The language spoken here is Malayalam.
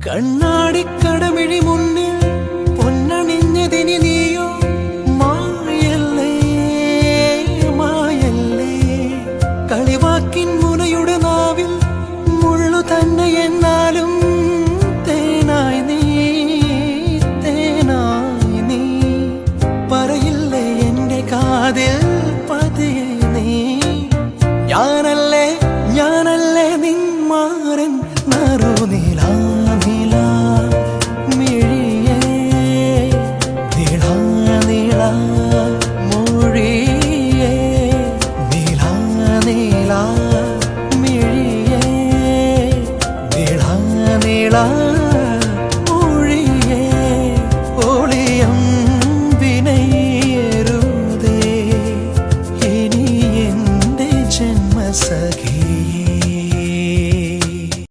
കണ്ണാടിക്കടമിഴി മുന്നിൽ പൊന്നണിഞ്ഞതിനി നീയോ മായല്ലേ മായല്ലേ കളിവാക്കിൻ മുനയുടെ നാവിൽ മുള്ളു തന്നെ എന്നാലും തേനായി നീ പറയില്ലേ എന്റെ കാതിൽ പതിയെ നീ ഞാനല്ലേ നിന്മാരൻ നറുനീല മിഴിയേ നീള മൊഴിയേ നീല മിഴിയേ നീള